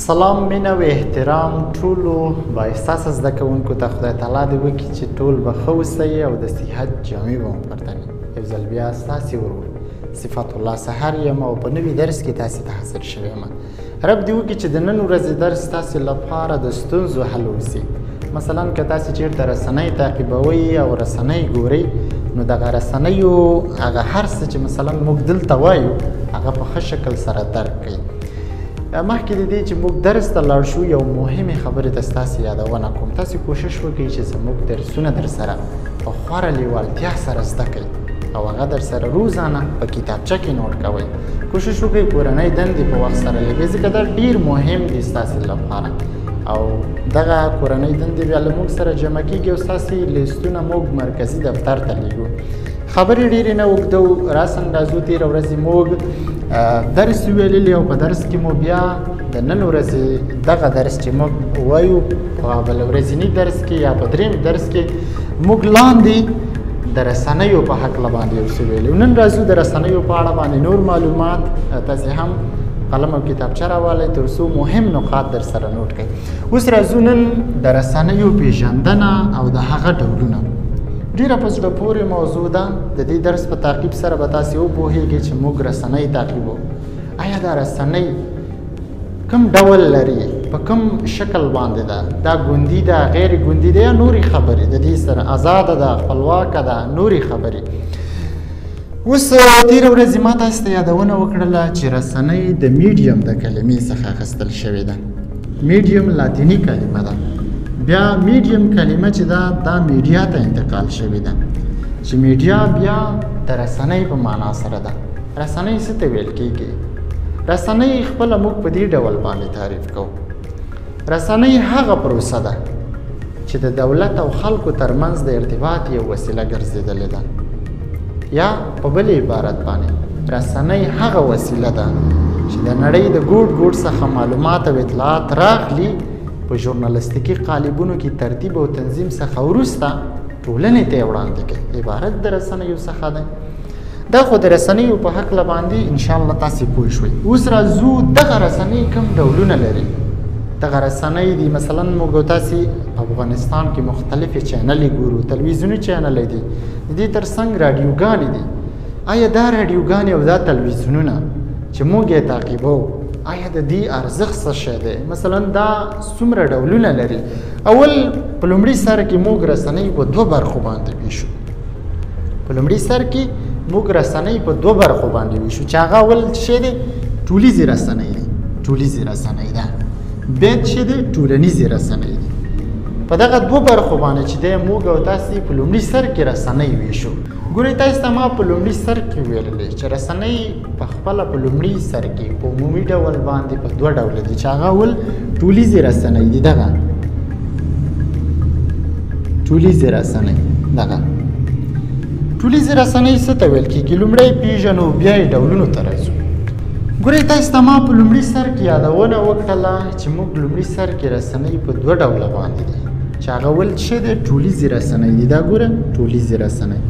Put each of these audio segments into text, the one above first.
سلام مینه و احترام ټولو با احساسه زده کوونکو ته خدای تعالی دې وکړي چې ټول به ښه اوسئ او د صحت جامې به مو پرته وي. یو ځل بیا ستاسې ورور صفات الله سحر یم او په نوي درس کې تاسې ته حاضر شوی یم. رب دې وکړي چې د نن ورځې درس تاسې لپاره د ستونزو حل اوسي. مثلا که تاسې چېرته رسنۍ تعقیبوئ او رسنۍ ګورئ نو دغه رسنیو هغه هر څه چې مثلا موږ دلته وایو هغه په ښه شکل سره درک کوي. مخکې د دې چې موږ درس ته لاړ شو یو مهمې خبرې ته ستاسې یادونه کوم. تاسې کوشش وکړئ چې زموږ درسونه در سره په خورا لیوالتیا سره زده کړئ او هغه در سره روزانه په کتابچه کې نوټ کوئ. کوشش وکړئ کورنۍ دندې په وخت سره لګوئ ځکه دا ډېر مهم دي ستاسې لپاره او دغه کورنۍ دندې بیا له موږ سره جمع کېږي او ستاسې لیستونه موږ مرکزي دفتر ته لیږو. خبرې ډېرې نه اوږدو، راسن راځو. تېره ورځې موږ درس ویللی او په درس کې مو بیا د نن ورځې دغه درس چې موږ وایو په بل ورځني درس کې یا په درېیم درس کې موږ لاندې د رسنیو په هکله باندې یو څه ویلي. نن راځو د رسنیو په اړه باندې نور معلومات تاسې هم قلم او کتابچه راوالئ تر څو مهم نقاط در سره نوټ کړئ. اوس راځو نن د رسنیو پیژندنه او د هغه ډولونه. ډېره په زړه پورې موضوع ده. د دې درس په تعقیب سره به تاسې وپوهېږئ چې موږ رسنۍ تعقیبو. آیا دا رسنۍ کوم ډول لري، په کوم شکل باندې ده، دا ګوندي ده، غیر ګوندي ده یا نورې خبرې د دې سره ازاده ده، خپلواکه ده، نورې خبرې. اوس تېره ورځې ما تاسې ته یادونه وکړله چې رسنۍ د میډیم د کلمې څخه اخیستل شوې ده. میډیم لاتیني کلمه ده. بیا میډیم کلمه چې ده دا میډیا ته انتقال شوې ده چې میډیا بیا د رسنۍ په معنا سره ده. رسنۍ څه ته ویل کېږي؟ رسنۍ خپله موږ په دې ډول باندې تعریف کوو. رسنۍ هغه پروسه ده چې د دولت او خلکو ترمنځ د ارتباط یو وسیله ګرځېدلې ده. یا په بل عبارت باندې رسنۍ هغه وسیله ده چې د نړۍ د ګوټ ګوټ څخه معلومات او اطلاعات راخلي، په ژورنالستیکي قالبونو کې ترتیب او تنظیم څخه وروسته ټولنې ته یې وړاندې کوي. عبارت د رسنیو څخه دی. دا خو د رسنیو په هکله باندې انشاءالله تاسې پوه شوئ. اوس راځو دغه رسنۍ کوم ډولونه لري. دغه رسنۍ دي مثلا موږ تاسې په افغانستان کې مختلفې چینلې ګورو، تلویزیوني چینلې دي، د دې تر څنګ راډیوګانې دي. آیا دا راډیوګانې او دا تلویزیونونه چې موږ یې تعقیبوو آیا د دې ارزښت څه شی دی؟ مثلا دا څومره ډولونه لري؟ اول په لومړي سر کې موږ رسنۍ په دوه برخو باندې ویشو. په لومړي سر کې موږ رسنۍ په دوه برخو باندې ویشو چې هغه اول شی دی ټولیزې رسنۍ دی. ټولیزې رسنۍ ده. بیا چې دی ټولنیزې رسنۍ دي. په دغه دوه برخو باندې چې دی موږ او تاسې په لومړي سر کې رسنۍ ویشو. ګورئ تاسې ته ما په لومړي سر کې ویللی چې رسنۍ په خپله په لومړي سر کې په عمومي ډول باندې په دوه ډوله دي چې هغه اول ټولیزې رسنۍ دي. دغه ټولیزې رسنۍ دغه ټولیزې رسنۍ څه ته ویل کېږي؟ لومړی پېژنو بیا یې ډولونو ته راځو. ګورئ تاسې ته ما په لومړي سر کې یادونه وکړله چې موږ لومړي سر کې رسنۍ په دوه ډوله باندې دي چې هغه اول څه دی ټولیزې رسنۍ دي. دا ګوره ټولیزې رسنۍ.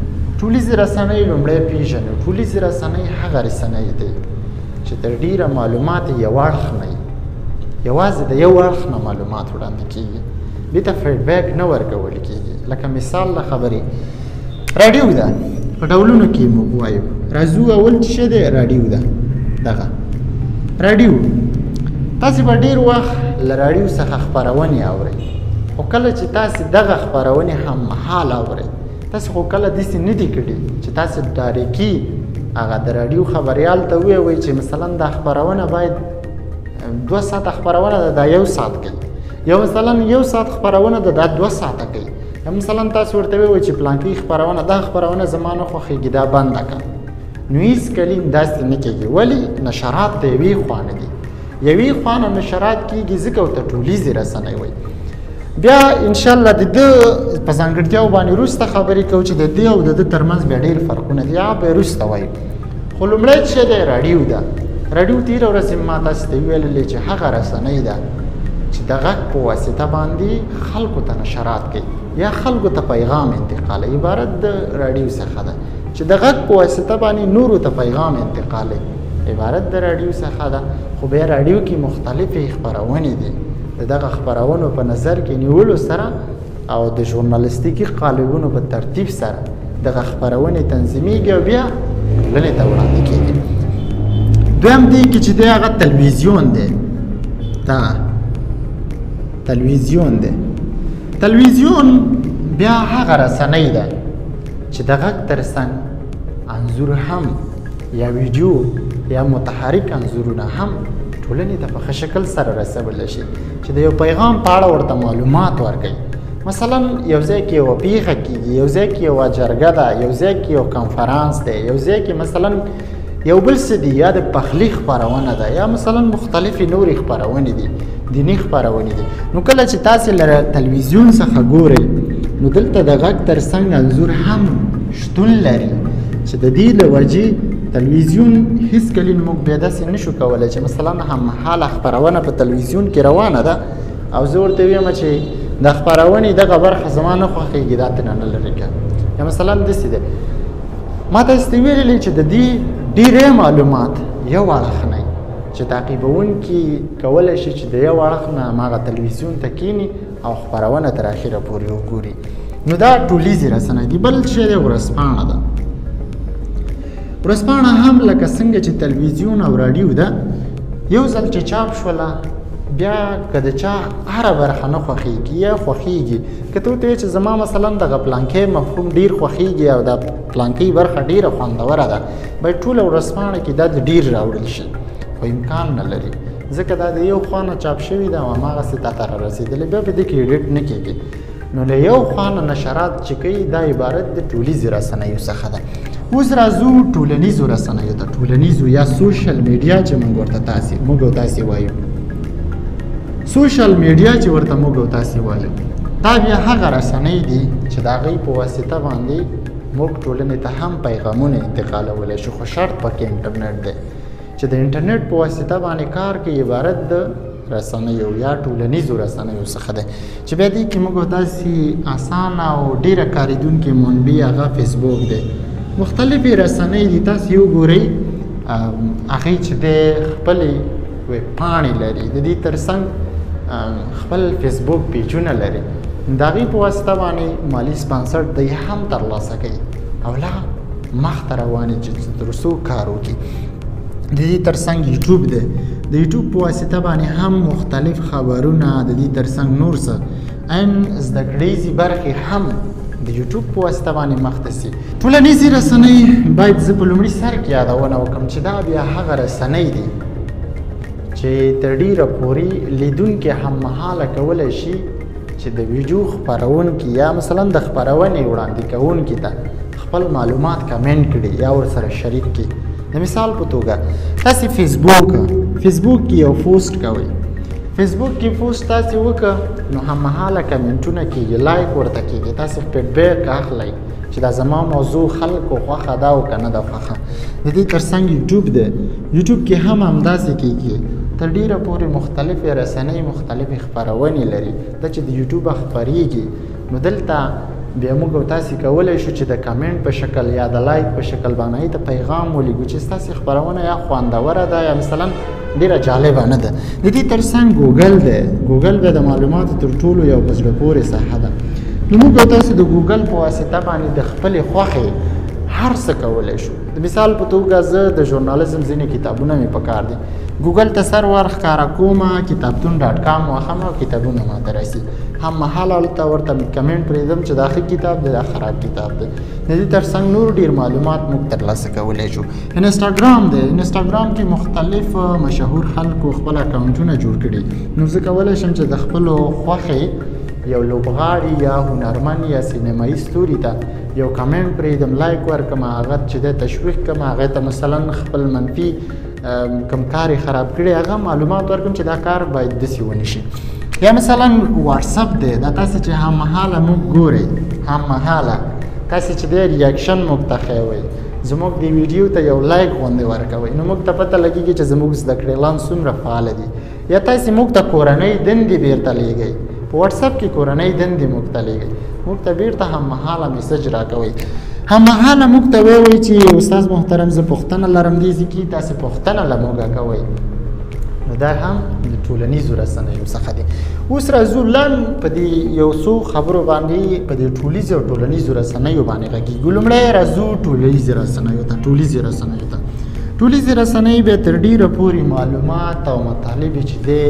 ټولیزې رسنۍ لومړی پېژنو. ټولیزې رسنۍ هغه رسنۍ دی چې تر ډېره معلومات یې یو اړخ نه وي، یوازې د یو اړخ نه معلومات وړاندې کېږي، دې ته فیډبیک نه ورکول کېږي. لکه مثال له خبرې راډیو ده. په ډولونو کې موږ وایو. راځو اول څه دی راډیو ده. دغه راډیو تاسې به ډېر وخت له راډیو څخه خپرونې اورئ، خو کله چې تاسې دغه خپرونې هم مهال اورئ تاسې خو کله داسې نه دي کړي چې تاسې ډایرکټي هغه د راډیو خبریال ته ووایئ چې مثلا دا خپرونه باید 2 ساعته خپرونه ده دا 1 ساعت کوي، یا مثلا 1 ساعت خپرونه ده دا 2 ساعته کوي، یا مثلا تاسې ورته ووایئ چې پلانکي خپرونه دا خپرونه زما نه خوښېږي دا بنده کړه. نو هېڅ کلیم داسې نه کېږي. ولې؟ نشرات د یوې خوا نه دي. یوې خوا نه نشرات کېږي ځکه ورته ټولیزې رسنۍ وایي. بیا انشاءالله د ده په ځانګړتیاو باندې وروسته خبرې کوو چې د دې او د ده ترمنځ بیا ډېر فرقونه دي. هغه به یې وروسته وایو. خو لومړی څه دی راډیو ده. راډیو تېره ورځې ما تاسې ته ویللی چې هغه رسنۍ ده چې د غږ په واسطه باندې خلکو ته نشرات کوي یا خلکو ته پیغام انتقالوي. عبارت د راډیو څخه ده چې د غږ په واسطه باندې نورو ته پیغام انتقالوي. عبارت د راډیو څخه ده، خو بیا راډیو کې مختلفې خپرونې دي. د دغه خپرونو په نظر کې نیولو سره او د ژورنالیستیکي قالبونو په ترتیب سره دغه خپرونې تنظیمیږي او بیا ټولنې ته وړاندې کېږي. دویم دی کې چې دی هغه تلویزیون دی. دا تلویزیون دی. تلویزیون بیا هغه رسنۍ ده چې د غږ تر څنګ انځور هم یا ویډیو یا متحرک انځورونه هم ټولنې ته په ښه شکل سره رسولی شي چې د یو پیغام په اړه ورته معلومات ورکوي. مثلا یو ځای کې یوه پیښه کېږي، یو ځای کې یوه جرګه ده، یو ځای کې یو کنفرانس دی، یو ځای کې مثلا یو بل څه دي، یا د پخلي خپرونه ده، یا مثلا مختلفې نورې خپرونې دي، دیني خپرونې دي. نو کله چې تاسې له تلویزیون څخه ګورئ نو دلته د غږ تر څنګ انځور هم شتون لري چې د دې له وجې تلویزیون هیڅکله موږ بیا داسې نشو کولی چې مثلا هممهاله خپرونه په تلویزیون کې روانه ده او زه ورته ویم چې د خپرونې دغه برخه زما نه خوښېږي، دا ترې نه لرې کړه. یا مثلا داسې دی ما تاسې ته ویلي چې د دې ډېری معلومات یو اړخ نه چې تعقیبونکي کولی شي چې د یو اړخ نه هماغه تلویزیون ته کښېني او خپرونه تر اخره پورې وګوري. نو دا ټولیزې رسنۍ دي. بل شی دی ورځپاڼه ده. ورځپاڼه هم لکه څنګه چې تلویزیون او راډیو ده، یو ځل چې چاپ شوله بیا که د چا هره برخه نه خوښېږي یا خوښېږي، که ته ورته وایې چې زما مثلا دغه پلانکۍ مفهوم ډېر خوښېږي او دا پلانکۍ برخه ډېره خوندوره ده، باید ټوله ورځپاڼه کې دا د ډېر راوړل شي، خو امکان نه لري ځکه دا د یو خوا نه چاپ شوي ده او هماغسې تا ته رارسېدلې، بیا په دې کې ایډیټ نه کېږي. نو له یو خوا نه نشرات چې کوي دا عبارت د ټولیزې رسنیو څخه ده. اوس راځو ټولنیزو رسنیو ته، ټولنیزو یا سوشل میډیا چې موږ ورته تاسې وایو. سوشل میډیا چې ورته موږ او تاسې وایو دا بیا هغه رسنۍ دي چې د هغوی په واسطه باندې موږ ټولنې ته هم پیغامونه انتقالولی شو، خو شرط پکې انټرنیټ دی چې د انټرنیټ په واسطه باندې کار کوي. عبارت د رسنیو یا ټولنیزو رسنیو څخه دی چې بیا دې کې موږ او تاسې اسانه او ډېره کارېدونکې منبع هغه فیسبوک دی. مختلفې رسنۍ دي، تاسې وګورئ هغوی چې دی خپلې پاڼې لري، د دې تر څنګ خپل فیسبوک پیجونه لري، د هغوی په واسطه باندې مالي سپانسر دی هم ترلاسه کوي او لا مخته روانې چې تر څو کار وکړي. د دې تر څنګ یوټیوب دی، د یوټیوب په واسطه باندې هم مختلف خبرونه، د دې تر څنګ نور څه عین زده کړیزې برخې هم د یوټیوب په واسطه باندې مخته سي. ټولنیزې رسنۍ باید زه په لومړي سر کې یادونه وکړم چې دا بیا هغه رسنۍ دي چې تر ډېره پورې لیدونکي هممهاله کولی شي چې د ویډیو خپرونکي یا مثلا د خپرونې وړاندې کوونکي ته خپل معلومات کمنټ کړي یا ورسره شریک کړي. د مثال په توګه تاسې فیسبوک کې یو پوسټ کوئ، فیسبوک کې پوسټ تاسې وکړه نو هممهاله کمنټونه کېږي، لایک ورته کېږي، تاسې فیډبیک اخلئ چې دا زما موضوع خلکو خوښه ده او که نه ده خوښه. د دې تر څنګ یوټیوب دی، یوټیوب کې هم همداسې کېږي. تر ډېره پورې مختلفې رسنۍ مختلفې خپرونې لري. دا چې د یوټیوب خپرېږي نو دلته بیا موږ او تاسې کولی شو چې د کمنټ په شکل یا د لایک په شکل باندې ته پیغام ولیږو چې ستاسې خپرونه یا خوندوره ده یا مثلا ډېره جالبه نه ده. د دې تر څنګ ګوګل دی، ګوګل بیا د معلوماتو تر ټولو یو په زړه پورې ساحه ده. نو موږ او تاسې د ګوګل په واسطه باندې د خپلې خوښې هر څه کولی شو. د مثال په توګه زه د ژورنالیزم ځینې کتابونه مې پکار دي، ګوګل ته سر ورښکاره کومه کتابتون.com وهم او کتابونه ماته راسي، هممهاله هلته ورته کمنټ پرېږدم چې دا ښه کتاب دی دا خراب کتاب دی. د دې تر څنګ نور ډېر معلومات موږ ترلاسه کولی شو. انسټاګرام دی، انسټاګرام کې مختلف مشهور خلکو خپل اکاونټونه جوړ کړي. نو زه کولی شم چې د خپلو خوښې یو لوبغاړي یا هنرمند یا سینمایي ستوري ته یو کمنټ پرېږدم، لایک ورکړم، هغه چې دی تشویق کړم، هغې ته مثلا خپل منفي کوم کار یې خراب کړی هغه معلومات ورکړم چې دا کار باید داسې ونه شي. یا مثلا واتساپ دی، دا تاسې چې هممهاله موږ ګورئ، هممهاله تاسې چې دی ریاکشن موږ ته ښیوئ، زموږ د ویډیو ته یو لایک غوندې ورکوئ، نو موږ ته پته لګېږي چې زموږ زده کړیالان څومره فعاله دي. یا تاسې موږ ته کورنۍ دندې بیرته لیږئ، په واتساپ کې کورنۍ دندې موږ ته لیږئ، موږ ته بیرته هممهاله میسج راکوئ. هممهاله موږ ته وایي چې استاد محترم زه پوښتنه لرم دې ځای کې تاسې پوښتنه له موږ کوئ، نو دا هم د ټولنیزو رسنیو څخه دی. اوس راځو لنډ په دې یو څو خبرو باندې په دې ټولیزو او ټولنیزو رسنیو باندې غږیږو. لومړی راځو ټولیزې رسنیو ته. ټولیزې رسنۍ بیا تر ډېره پورې معلومات او مطالب چې دی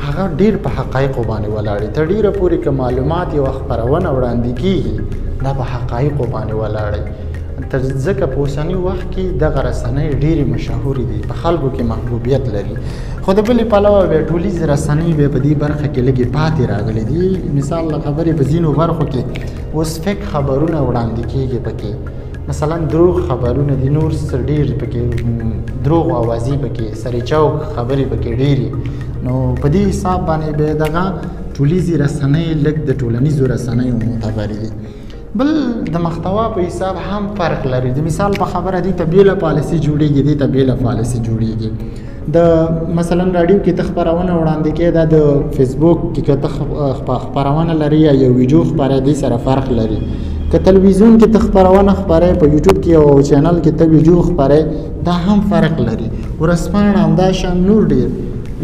هغه ډېر په حقایقو باندې ولاړ دي. تر ډېره پورې که معلومات یوه خپرونه وړاندې کېږي دا په حقایقو باندې ولاړ دی. ځکه په اوسني وخت کې دغه رسنۍ ډېرې مشهورې دي، په خلکو کې محبوبیت لري. خو د بلې پلوه بیا ټولیزې رسنۍ بیا په دې برخه کې لږې پاتې راغلي دي. مثال له خبرې په ځینو برخو کې اوس فیک خبرونه وړاندې کېږي پکې، مثلا دروغ خبرونه دي، نور څه ډېر پکې دروغ اوازې پکې سرې چوک خبرې پکې ډېرې. نو په دې حساب باندې بیا دغه ټولیزې رسنۍ لږ د ټولنیزو رسنیو معتبرې دي. بل د محتوا په حساب هم فرق لري. د مثال په خبره دي ته بیله پالیسي جوړیږي، دې ته بیله پالیسي جوړیږي. د مثلا راډیو کې ته خپرونه وړاندې کړې ده، د فیسبوک کې که ته خپرونه لري یا یو ویډیو خپره دې سره فرق لري. که تلویزیون کې ته خپرونه خپرې، په یوټیوب کې یو چینل کې ته ویډیو خپرې، دا هم فرق لري. ورځپاڼه همدا شان نور ډېر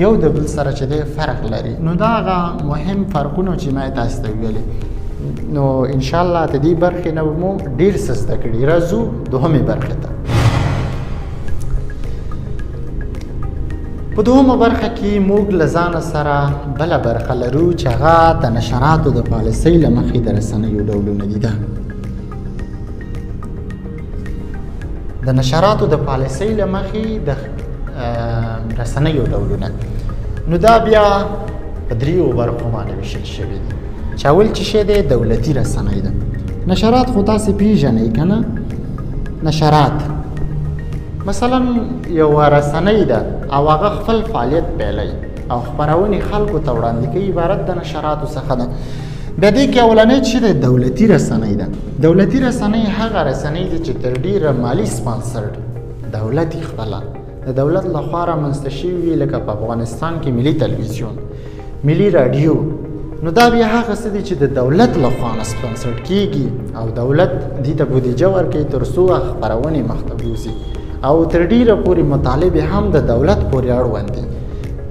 یو د بل سره چې دی فرق لري. نو دا هغه مهم فرقونه چې ما تاسو ته ویلي. نو انشاءالله د دې برخې نه مو ډېر څه زده کړي. راځو دوهمې برخې ته. په دوهمه برخه کې موږ له ځانه سره بله برخه لرو چې هغه د نشراتو د پالیسۍ له مخې د رسنیو ډولونه دي. د نشراتو د پالیسۍ له مخې د رسنیو ډولونه، نو دا بیا په دریو برخو باندې ویشل شوي دي. چې اول چې شی دی دولتي رسنۍ ده. نشرات خو تاسې پیژنئ که نه؟ نشرات مثلا یوه رسنۍ ده او هغه خپل فعالیت پیلوي او خپرونې خلکو ته وړاندې کوي، عبارت د نشراتو څخه ده. بیا دې کې اولنۍ چې دی دولتي رسنۍ ده. دولتي رسنۍ هغه رسنۍ ده چې تر ډېره مالي سپانسرډ دولت یې خپله د دولت لخوا رامنځته شوي وي، لکه په افغانستان کې ملي تلویزیون، ملي راډیو. نو دا بیا هغه څه دي چې د دولت لخوا نه سپانسرډ کېږي او دولت دې ته بودیجه ورکوي تر څو خپرونې مخته بوځي، او تر ډېره پورې مطالب هم د دولت پورې اړوند دي.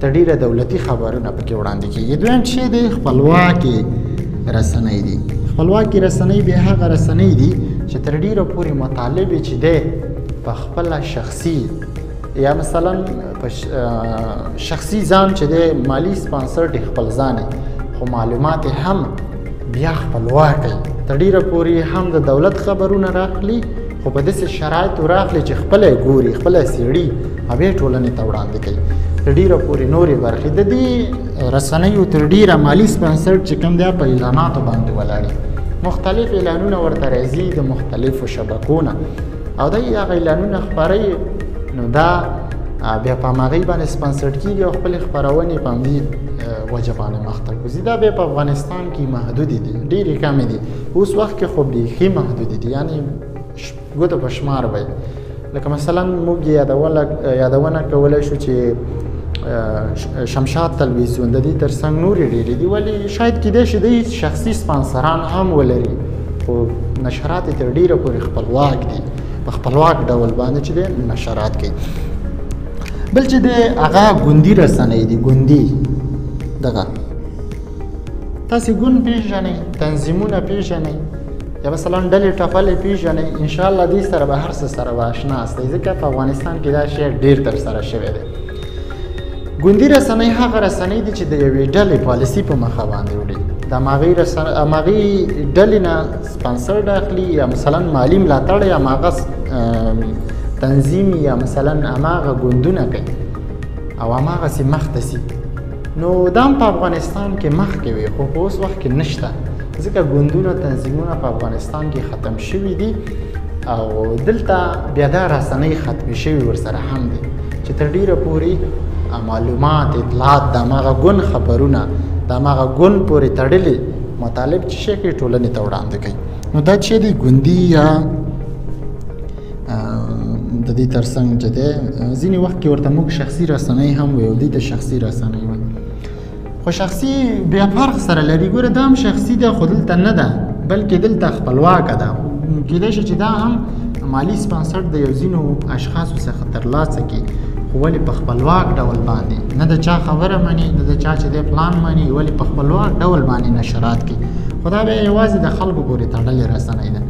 تر ډېره دولتي خبرونه پکې وړاندې کېږي. دویم شی دی خپلواکې رسنۍ دي. خپلواکې رسنۍ بیا هغه رسنۍ دي چې تر ډېره پورې مطالب چې دی په خپله شخصي یا مثلا په شخصي ځان چې دی مالي سپانسرډ خپل ځان خو معلومات هم بیا خپلواکي، تر ډېره پورې هم د دولت خبرونه راخلي، خو په داسې شرایطو راخلي چې خپله یې ګوري، خپله یې څېړي او بیا یې ټولنې ته وړاندې کوي. تر ډېره پورې نورې برخې د دې رسنیو تر ډېره مالي سپانسرډ چې کوم دی په اعلاناتو باندې ولاړ دي. مختلف اعلانونه ورته راځي د مختلفو شبکو نه او دی هغه اعلانونه خپروي، نو دا بیا په هماغې باندې سپانسرډ کېږي او خپلې خپرونې په همدې وجه باندې مخته کوځي. دا بیا په افغانستان کې محدودې دي، ډېرې کمې دي. اوس وخت کې خو بیخي محدودې دي، یعنې ګوتو په شمار وی. لکه مثلا موږ یادونه کولی شو چې شمشاد تلویزیون د دې تر څنګ نورې ډېرې دي، ولې شاید کیدای شي دوی شخصي سپانسران هم ولري، خو نشرات یې تر ډېره پورې خپلواک دي، په خپلواک ډول باندې چې دی نشرات کوي. بل چې دی هغه ګوندي رسنۍ دي. ګوندي دغه تاسې ګوند پیژنئ، تنظیمونه پیژنئ، یا مثلا ډلې ټپلې پیژنئ، انشاءالله دې سره به هر څه سره به اشنا استئ، ځکه په افغانستان کې دا شی ډېر ترسره شوی دی. ګوندي رسنۍ هغه رسنۍ دي چې د یوې ډلې پالیسي په مخه باندې وړي، د هماغې ډلې نه سپانسرډ اخلي یا مثلا مالي ملاتړ یا هماغه تنظیم یا مثلا هماغه ګوندونه کوي او هماغسې مخته ځي. نو دا هم په افغانستان کې مخکې وي، خو په اوس وخت کې نشته، ځکه ګوندونه تنظیمونه په افغانستان کې ختم شوي دي او دلته بیا دا رسنۍ ختمې شوي ورسره هم دي چې تر ډېره پورې معلومات، اطلاعات، د هماغه ګوند خبرونه، د هماغه ګوند پورې تړلي مطالب چې شی کوي ټولنې ته وړاندې کوي. نو دا چې دی ګوندي یا د دې تر څنګ چې دی ځینې وخت کې ورته موږ شخصي رسنۍ هم وایو، دوی ته شخصي رسنۍ وایي. خو شخصي بیا فرق سره لري. ګوره دا هم شخصي ده خو دلته نه ده، بلکې دلته خپلواکه ده. کېدای شي چې دا هم مالي سپانسر د یو ځینو اشخاصو څخه ترلاسه کړي، خو ولې په خپلواک ډول باندې، نه د چا خبره مني، نه د چا چې دی پلان مني، ولې په خپلواک ډول باندې نشرات کوي. خو دا بیا یوازې د خلکو پورې تړلې رسنۍ ده.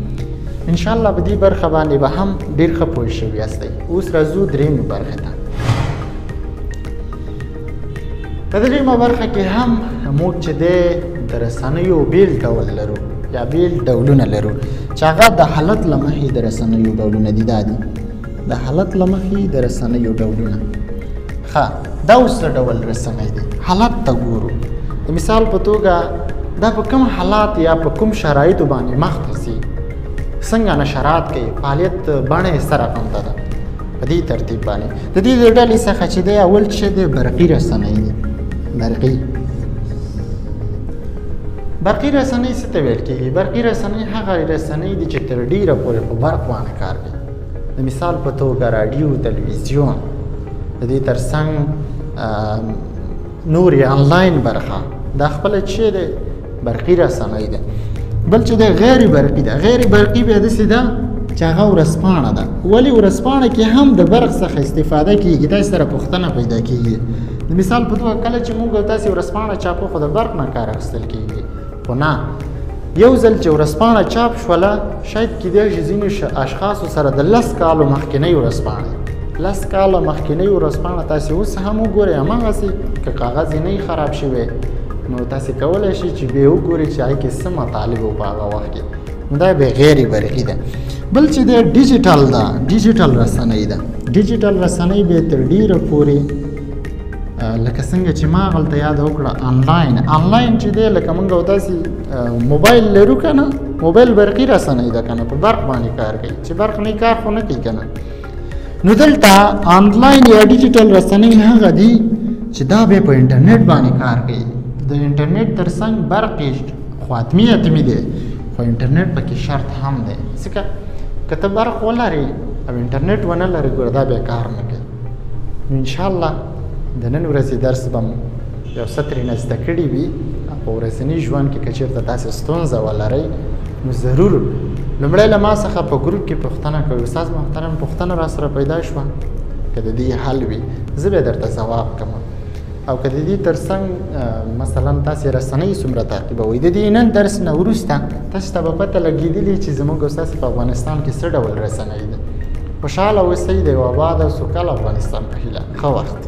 انشاءالله په دې برخه باندې به هم ډېر ښه پوه شوي یاستئ. اوس راځو درېیمې برخې ته. په درېیمه برخه کې هم موږ چې دی د رسنیو بیل ډول لرو یا بیل ډولونه لرو، چې هغه د حالت له مخې د رسنیو ډولونه دي. دا دي د حالت له مخې د رسنیو ډولونه. ښه، دا اوس څه ډول رسنۍ دی؟ حالت ته ګورو. د مثال په توګه دا په کوم حالات یا په کوم شرایطو باندې مخ ته ځي، څنګه نشرات کوي، فعالیت بڼه یې څه رقم ته ده. په دې ترتیب باندې د دې د ډلې څخه چې دی اول چې دی برقي رسنۍ دی. برقي رسنۍ څه ته ویل کېږي؟ برقي رسنۍ هغه رسنۍ دي چې تر ډېره پورې په برق باندې کار کوي. د مثال په توګه راډیو، تلویزیون، د دې ترڅنګ نورې آنلاین برخه دا خپله چې دی برقي رسنۍ ده. بل چې دی غیر برقي ده. غیر برقي بیا داسې ده چې هغه ورځپاڼه ده. ولې ورځپاڼه کې هم د برق څخه استفاده کېږي؟ داسې سره پوښتنه پیدا کېږي. د مثال په توګه کله چې موږ داسې ورځپاڼه چاپو خو د برق نه کار اخیستل کېږي، خو نه، یو ځل چې ورځپاڼه چاپ شوله شاید کېدای شي ځینو اشخاصو سره د 10 کالو مخکینۍ ورځپاڼه 10 کاله مخکینۍ ورځپاڼه تاسې اوس هم وګورئ، هماغسې که کاغذ یې نه وي خراب شوی نو تاسې کولی شئ چې بیا وګورئ چې هغې کې څه مطالب وو په هغه وخت کې. نو دا بیا غیر برقي ده. بل چې دی ډیجیټل ده، ډیجیټل رسنۍ ده. ډیجیټل رسنۍ بیا تر ډېره پورې لکه څنګه چې ما هغلته یاد وکړه آنلاین چې دی لکه موږ او تاسې موبایل لرو که نه، موبایل برقي رسنۍ ده که نه، په برق باندې کار کوي. چې برق نه کار خو نه کوي که نه. نو دلته آنلاین یا ډیجیټل رسنۍ هغه دي چې دا بیا په انټرنیټ باندې کار کوي. د انټرنیټ تر څنګ برق یې خو حتمي دی، خو انټرنیټ پکې شرط هم دی. ځکه که ته برق ولرې او انټرنیټ ونه لرې ګوره دا بیا کار نه کوي. نو انشاءالله د نن ورځې درس به مو یو څه ترېنه زده کړي وي. په ورځني ژوند کې که چېرته تاسې ستونزه ولرئ نو ضرور لومړی له ما څخه په ګروپ کې پوښتنه کوئ. استاد محترم پوښتنه را سره پیدا شوه، که د دې حل وي زه بیا درته ځواب کوم. او که د دې تر څنګ مثلا تاسې رسنۍ څومره تعقیبوئ، د دې نن درس نه وروسته تاسو ته به پته لګېدلې چې زموږ او ستاسې په افغانستان کې څه ډول رسنۍ ده. خوشحاله اوسئ. د یو آباد او سوکاله افغانستان په هیله. ښه وخت.